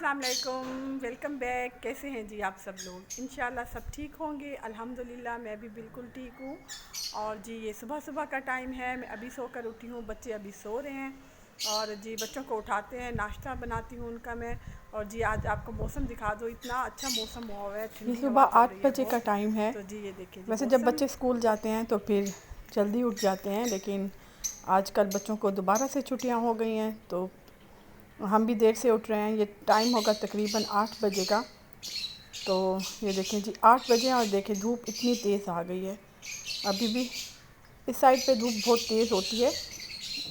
अस्सलाम वालेकुम, welcome back. कैसे हैं जी आप सब लोग? इंशाल्लाह सब ठीक होंगे। अल्हम्दुलिल्लाह मैं भी बिल्कुल ठीक हूँ। और जी ये सुबह सुबह का टाइम है, मैं अभी सोकर उठी हूँ, बच्चे अभी सो रहे हैं। और जी बच्चों को उठाते हैं, नाश्ता बनाती हूँ उनका मैं। और जी आज आपको मौसम दिखा दो, इतना अच्छा मौसम हुआ हुआ है, ये ठंडी सुबह हवा चल 8 रही है बजे का बहुत। टाइम है। तो जी ये देखिए जी वैसे जब मौसम। बच्चे स्कूल जाते हैं तो फिर जल्दी उठ जाते हैं, लेकिन आजकल बच्चों को दोबारा से छुट्टियां हो गई हैं तो हम भी देर से उठ रहे हैं। ये टाइम होगा तकरीबन 8 बजे का। तो ये देखें जी 8 बजे और देखें धूप इतनी तेज़ आ गई है। अभी भी इस साइड पे धूप बहुत तेज़ होती है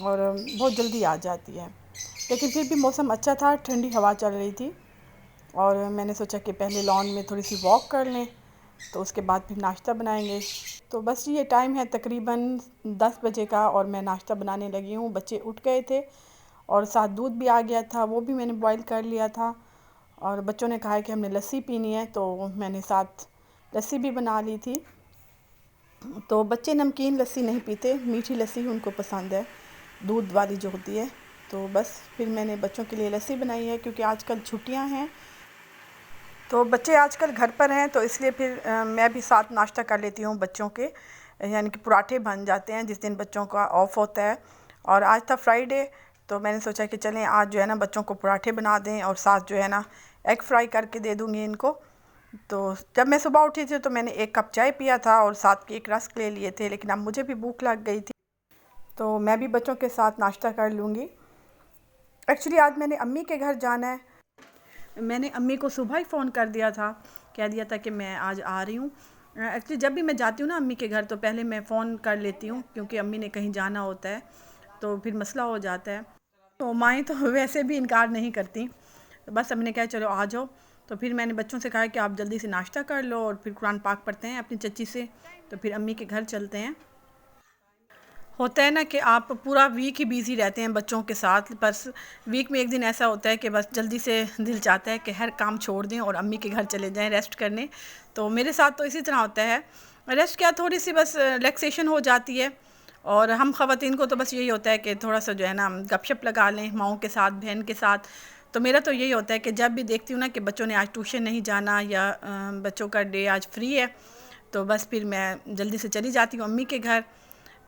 और बहुत जल्दी आ जाती है, लेकिन फिर भी मौसम अच्छा था, ठंडी हवा चल रही थी। और मैंने सोचा कि पहले लॉन में थोड़ी सी वॉक कर लें, तो उसके बाद फिर नाश्ता बनाएंगे। तो बस ये टाइम है तकरीबन 10 बजे का और मैं नाश्ता बनाने लगी हूँ। बच्चे उठ गए थे और साथ दूध भी आ गया था, वो भी मैंने बॉईल कर लिया था। और बच्चों ने कहा है कि हमने लस्सी पीनी है, तो मैंने साथ लस्सी भी बना ली थी। तो बच्चे नमकीन लस्सी नहीं पीते, मीठी लस्सी उनको पसंद है, दूध वाली जो होती है। तो बस फिर मैंने बच्चों के लिए लस्सी बनाई है, क्योंकि आजकल छुट्टियां हैं तो बच्चे आजकल घर पर हैं, तो इसलिए फिर मैं भी साथ नाश्ता कर लेती हूँ बच्चों के। यानी कि पराठे बन जाते हैं जिस दिन बच्चों का ऑफ होता है। और आज था फ्राइडे, तो मैंने सोचा कि चलें आज जो है ना बच्चों को पराठे बना दें और साथ जो है ना एग फ्राई करके दे दूँगी इनको। तो जब मैं सुबह उठी थी तो मैंने 1 कप चाय पिया था और साथ केक रस्क ले लिए थे, लेकिन अब मुझे भी भूख लग गई थी, तो मैं भी बच्चों के साथ नाश्ता कर लूँगी। एक्चुअली आज मैंने अम्मी के घर जाना है। मैंने अम्मी को सुबह ही फ़ोन कर दिया था, कह दिया था कि मैं आज आ रही हूँ। एक्चुअली जब भी मैं जाती हूँ ना अम्मी के घर, तो पहले मैं फ़ोन कर लेती हूँ, क्योंकि अम्मी ने कहीं जाना होता है तो फिर मसला हो जाता है। तो माएँ तो वैसे भी इनकार नहीं करती, तो बस अम्मी ने कहा चलो आ जाओ। तो फिर मैंने बच्चों से कहा कि आप जल्दी से नाश्ता कर लो और फिर कुरान पाक पढ़ते हैं अपनी चच्ची से, तो फिर अम्मी के घर चलते हैं। होता है ना कि आप पूरा वीक ही बिज़ी रहते हैं बच्चों के साथ, बस वीक में एक दिन ऐसा होता है कि बस जल्दी से दिल चाहता है कि हर काम छोड़ दें और अम्मी के घर चले जाएं रेस्ट करने। तो मेरे साथ तो इसी तरह होता है, रेस्ट क्या थोड़ी सी बस रिलैक्सेशन हो जाती है। और हम ख़वातीन को तो बस यही होता है कि थोड़ा सा जो है ना गपशप लगा लें माओं के साथ, बहन के साथ। तो मेरा तो यही होता है कि जब भी देखती हूँ ना कि बच्चों ने आज ट्यूशन नहीं जाना या बच्चों का डे आज फ्री है, तो बस फिर मैं जल्दी से चली जाती हूँ अम्मी के घर।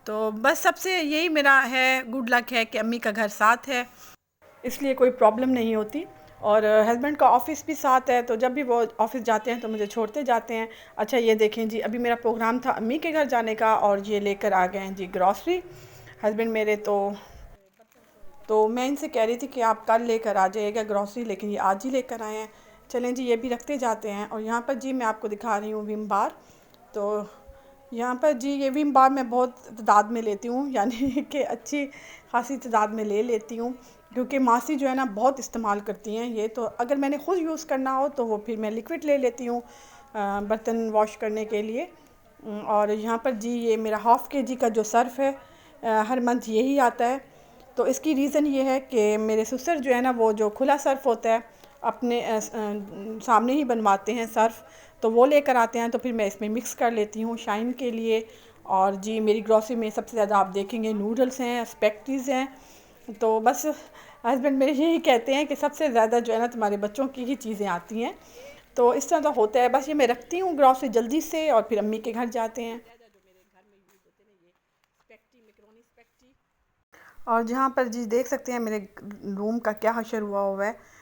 तो बस सबसे यही मेरा है, गुड लक है कि अम्मी का घर साथ है, इसलिए कोई प्रॉब्लम नहीं होती। और हस्बैंड का ऑफ़िस भी साथ है, तो जब भी वो ऑफ़िस जाते हैं तो मुझे छोड़ते जाते हैं। अच्छा ये देखें जी, अभी मेरा प्रोग्राम था अम्मी के घर जाने का और ये लेकर आ गए हैं जी ग्रॉसरी हस्बैंड मेरे। तो मैं इनसे कह रही थी कि आप कल लेकर आ जाइएगा ग्रॉसरी, लेकिन ये आज ही लेकर आए हैं। चलें जी ये भी रखते जाते हैं। और यहाँ पर जी मैं आपको दिखा रही हूँ विम बार। तो यहाँ पर जी ये विम बार मैं बहुत तादाद में लेती हूँ, यानी कि अच्छी खासी तादाद में ले लेती हूँ, क्योंकि मासी जो है ना बहुत इस्तेमाल करती हैं ये। तो अगर मैंने ख़ुद यूज़ करना हो तो वो फिर मैं लिक्विड ले लेती हूँ बर्तन वॉश करने के लिए। और यहाँ पर जी ये मेरा ½ kg का जो सर्फ़ है, हर मंथ यही आता है। तो इसकी रीज़न ये है कि मेरे ससुर जो है ना वो जो खुला सर्फ़ होता है अपने सामने ही बनवाते हैं सर्फ़, तो वो लेकर आते हैं, तो फिर मैं इसमें मिक्स कर लेती हूँ शाइन के लिए। और जी मेरी ग्रॉसरी में सबसे ज़्यादा आप देखेंगे नूडल्स हैं, स्पेगेटीज़ हैं। तो बस हस्बैंड मेरे यही कहते हैं कि सबसे ज़्यादा जो है ना तुम्हारे बच्चों की ही चीज़ें आती हैं। तो इस तरह तो होता है, बस ये मैं रखती हूँ ग्रॉसरी जल्दी से और फिर अम्मी के घर जाते हैं। और जहाँ पर जी देख सकते हैं मेरे रूम का क्या हशर हुआ हुआ है।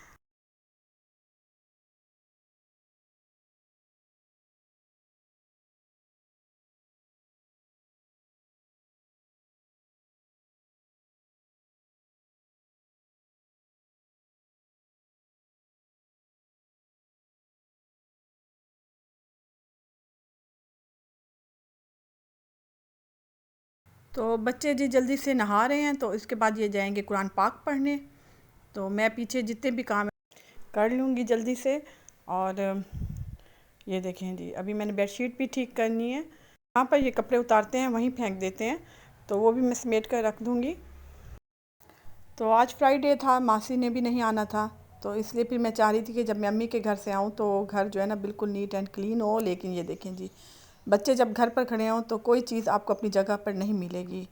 तो बच्चे जी जल्दी से नहा रहे हैं, तो इसके बाद ये जाएंगे कुरान पाक पढ़ने। तो मैं पीछे जितने भी काम कर लूँगी जल्दी से। और ये देखें जी अभी मैंने बेडशीट भी ठीक करनी है। यहाँ पर ये कपड़े उतारते हैं वहीं फेंक देते हैं, तो वो भी मैं समेट कर रख दूँगी। तो आज फ्राइडे था, मासी ने भी नहीं आना था, तो इसलिए फिर मैं चाह रही थी कि जब मैं अम्मी के घर से आऊँ तो घर जो है ना बिल्कुल नीट एंड क्लीन हो। लेकिन ये देखें जी बच्चे जब घर पर खड़े हों तो कोई चीज़ आपको अपनी जगह पर नहीं मिलेगी।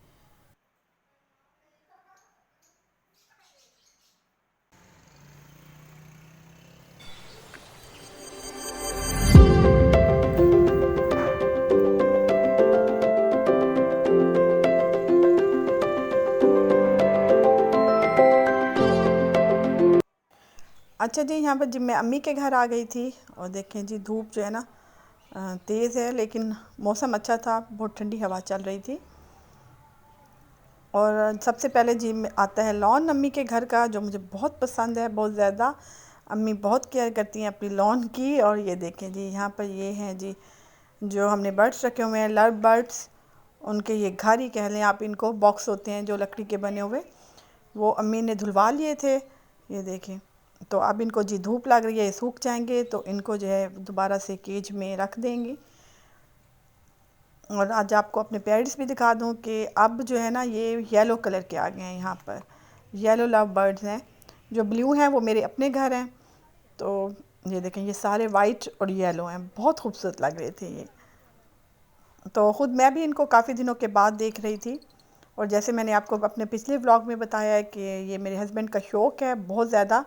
अच्छा जी, यहाँ पर जी मैं अम्मी के घर आ गई थी और देखें जी धूप जो है ना तेज़ है, लेकिन मौसम अच्छा था, बहुत ठंडी हवा चल रही थी। और सबसे पहले जी आता है लॉन अम्मी के घर का, जो मुझे बहुत पसंद है, बहुत ज़्यादा। अम्मी बहुत केयर करती हैं अपनी लॉन की। और ये देखें जी यहाँ पर ये हैं जी जो हमने बर्ड्स रखे हुए हैं, लव बर्ड्स। उनके ये घर ही कह लें आप इनको, बॉक्स होते हैं जो लकड़ी के बने हुए, वो अम्मी ने धुलवा लिए थे। ये देखें, तो अब इनको जी धूप लग रही है, ये सूख जाएंगे तो इनको जो है दोबारा से केज में रख देंगी। और आज आपको अपने पेरेंट्स भी दिखा दूं कि अब जो है ना ये येलो कलर के आ गए हैं। यहाँ पर येलो लव बर्ड्स हैं, जो ब्लू हैं वो मेरे अपने घर हैं। तो ये देखें, ये सारे वाइट और येलो हैं, बहुत खूबसूरत लग रहे थे ये। तो ख़ुद मैं भी इनको काफ़ी दिनों के बाद देख रही थी। और जैसे मैंने आपको अपने पिछले व्लॉग में बताया है कि ये मेरे हस्बैंड का शौक़ है बहुत ज़्यादा,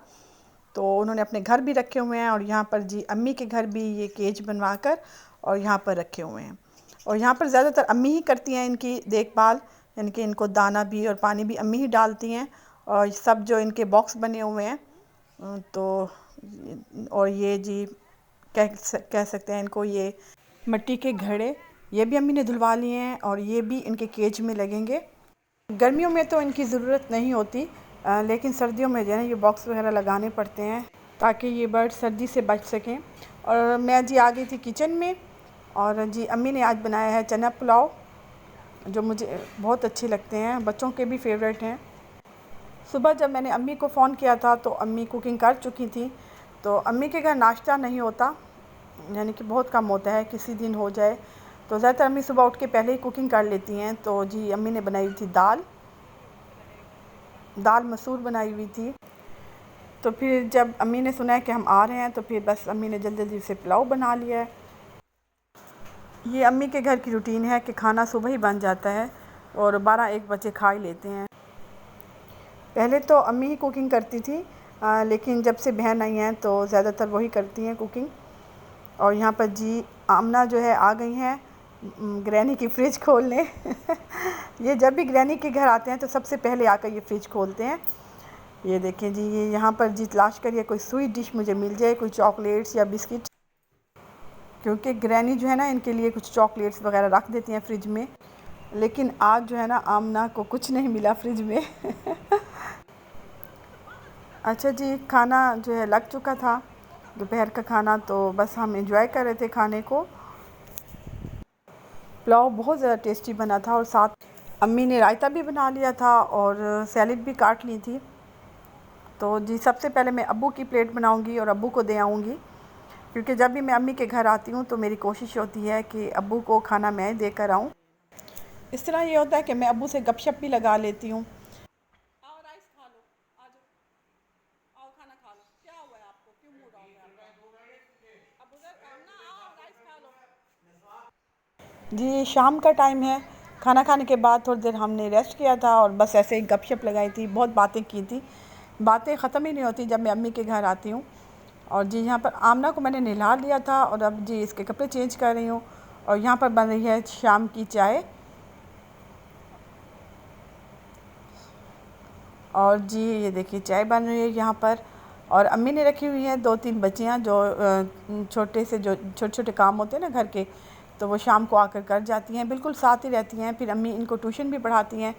तो उन्होंने अपने घर भी रखे हुए हैं। और यहाँ पर जी अम्मी के घर भी ये केज बनवा कर और यहाँ पर रखे हुए हैं। और यहाँ पर ज़्यादातर अम्मी ही करती हैं इनकी देखभाल, यानी कि इनको दाना भी और पानी भी अम्मी ही डालती हैं। और सब जो इनके बॉक्स बने हुए हैं, तो और ये जी कह सकते हैं इनको, ये मिट्टी के घड़े, ये भी अम्मी ने धुलवा लिए हैं और ये भी इनके केज में लगेंगे। गर्मियों में तो इनकी ज़रूरत नहीं होती, लेकिन सर्दियों में जो है ना ये बॉक्स वगैरह लगाने पड़ते हैं ताकि ये बर्ड सर्दी से बच सकें। और मैं जी आ गई थी किचन में, और जी अम्मी ने आज बनाया है चना पुलाव, जो मुझे बहुत अच्छे लगते हैं, बच्चों के भी फेवरेट हैं। सुबह जब मैंने अम्मी को फ़ोन किया था तो अम्मी कुकिंग कर चुकी थी। तो अम्मी के घर नाश्ता नहीं होता, यानी कि बहुत कम होता है, किसी दिन हो जाए। तो ज़्यादातर अम्मी सुबह उठ के पहले ही कुकिंग कर लेती हैं। तो जी अम्मी ने बनाई हुई थी दाल मसूर बनाई हुई थी। तो फिर जब अम्मी ने सुना है कि हम आ रहे हैं तो फिर बस अम्मी ने जल्दी जल्दी से पुलाव बना लिया है। ये अम्मी के घर की रूटीन है कि खाना सुबह ही बन जाता है और 12-1 बजे खा ही लेते हैं। पहले तो अम्मी ही कुकिंग करती थी, लेकिन जब से बहन आई हैं तो ज़्यादातर वही करती हैं कुकिंग। और यहाँ पर जी आमना जो है आ गई हैं ग्रैनी की फ़्रिज खोलने। ये जब भी ग्रैनी के घर आते हैं तो सबसे पहले आकर ये फ़्रिज खोलते हैं। ये देखें जी, ये यहाँ पर जी तलाश करिए कोई स्वीट डिश मुझे मिल जाए, कोई चॉकलेट्स या बिस्किट, क्योंकि ग्रैनी जो है ना इनके लिए कुछ चॉकलेट्स वगैरह रख देती हैं फ्रिज में। लेकिन आज जो है ना आमना को कुछ नहीं मिला फ्रिज में। अच्छा जी, खाना जो है लग चुका था, दोपहर का खाना, तो बस हम एंजॉय कर रहे थे खाने को। पुलाव बहुत ज़्यादा टेस्टी बना था और साथ अम्मी ने रायता भी बना लिया था और सैलेड भी काट ली थी। तो जी सबसे पहले मैं अब्बू की प्लेट बनाऊंगी और अब्बू को दे आऊँगी, क्योंकि जब भी मैं अम्मी के घर आती हूँ तो मेरी कोशिश होती है कि अब्बू को खाना मैं देकर आऊँ। इस तरह ये होता है कि मैं अब्बू से गपशप भी लगा लेती हूँ। आओ राइस खा लो, आ जाओ, आओ खाना खा लो, क्या हुआ है आपको, क्यों मूड ऑफ है आपका? अब उधर काम ना, आओ राइस खा लो। जी शाम का टाइम है, खाना खाने के बाद थोड़ी देर हमने रेस्ट किया था और बस ऐसे ही गपशप लगाई थी, बहुत बातें की थी। बातें ख़त्म ही नहीं होती जब मैं अम्मी के घर आती हूँ। और जी यहाँ पर आमना को मैंने नहला लिया था और अब जी इसके कपड़े चेंज कर रही हूँ। और यहाँ पर बन रही है शाम की चाय। और जी ये देखिए चाय बन रही है यहाँ पर। और अम्मी ने रखी हुई हैं 2-3 बच्चियाँ, जो छोटे छोटे काम होते हैं ना घर के, तो वो शाम को आकर कर जाती हैं, बिल्कुल साथ ही रहती हैं। फिर अम्मी इनको ट्यूशन भी पढ़ाती हैं,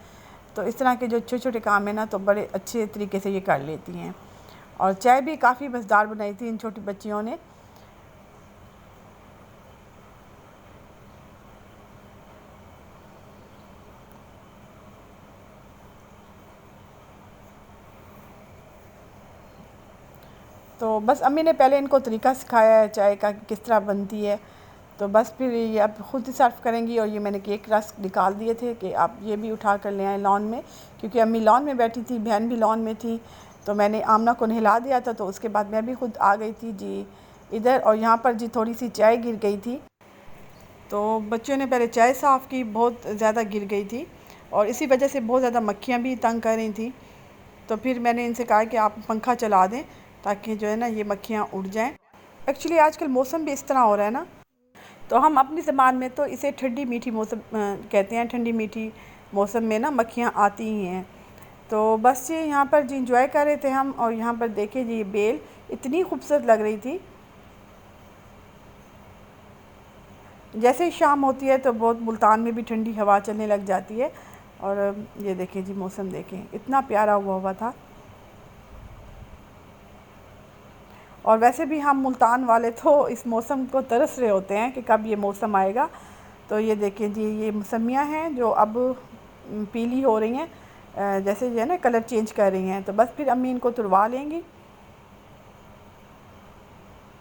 तो इस तरह के जो छोटे छोटे काम है ना तो बड़े अच्छे तरीके से ये कर लेती हैं। और चाय भी काफ़ी मज़ेदार बनाई थी इन छोटी बच्चियों ने। तो बस अम्मी ने पहले इनको तरीका सिखाया है चाय का किस तरह बनती है, तो बस फिर ये अब ख़ुद ही सर्व करेंगी। और ये मैंने केक रस्क निकाल दिए थे कि आप ये भी उठा कर ले आएँ लॉन में, क्योंकि अम्मी लॉन में बैठी थी, बहन भी लॉन में थी। तो मैंने आमना को नहला दिया था, तो उसके बाद मैं भी खुद आ गई थी जी इधर। और यहाँ पर जी थोड़ी सी चाय गिर गई थी, तो बच्चों ने पहले चाय साफ़ की, बहुत ज़्यादा गिर गई थी और इसी वजह से बहुत ज़्यादा मक्खियाँ भी तंग कर रही थी। तो फिर मैंने इनसे कहा कि आप पंखा चला दें ताकि जो है ना ये मक्खियाँ उड़ जाएं। एक्चुअली आजकल मौसम भी इस तरह हो रहा है ना, तो हम अपनी ज़बान में तो इसे ठंडी मीठी मौसम कहते हैं। ठंडी मीठी मौसम में ना मक्खियाँ आती ही हैं। तो बस ये यहाँ पर जी इंजॉय कर रहे थे हम। और यहाँ पर देखिए जी बेल, इतनी खूबसूरत लग रही थी। जैसे ही शाम होती है तो बहुत मुल्तान में भी ठंडी हवा चलने लग जाती है। और ये देखें जी, मौसम देखें, इतना प्यारा हुआ था। और वैसे भी हम मुल्तान वाले तो इस मौसम को तरस रहे होते हैं कि कब ये मौसम आएगा। तो ये देखें जी, ये मौसमियाँ हैं जो अब पीली हो रही हैं, जैसे जो है ना कलर चेंज कर रही हैं। तो बस फिर अम्मी इनको तुड़वा लेंगी।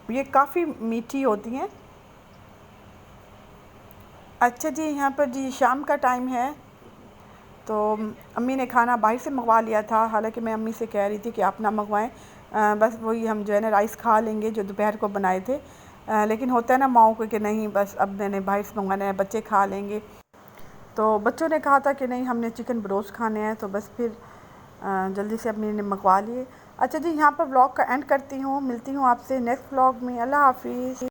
ये काफ़ी मीठी होती हैं। अच्छा जी, यहाँ पर जी शाम का टाइम है, तो अम्मी ने खाना बाहर से मंगवा लिया था। हालांकि मैं अम्मी से कह रही थी कि आप ना मंगवाएं, बस वही हम जो है ना राइस खा लेंगे जो दोपहर को बनाए थे। लेकिन होता है ना माओ को कि नहीं, बस अब मैंने बाहर से मंगवाना है, बच्चे खा लेंगे। तो बच्चों ने कहा था कि नहीं, हमने चिकन ब्रोस्ट खाने हैं, तो बस फिर जल्दी से अम्मी ने मंगवा लिए। अच्छा जी, यहाँ पर व्लॉग का एंड करती हूँ। मिलती हूँ आपसे नेक्स्ट व्लॉग में। अल्लाह हाफिज़।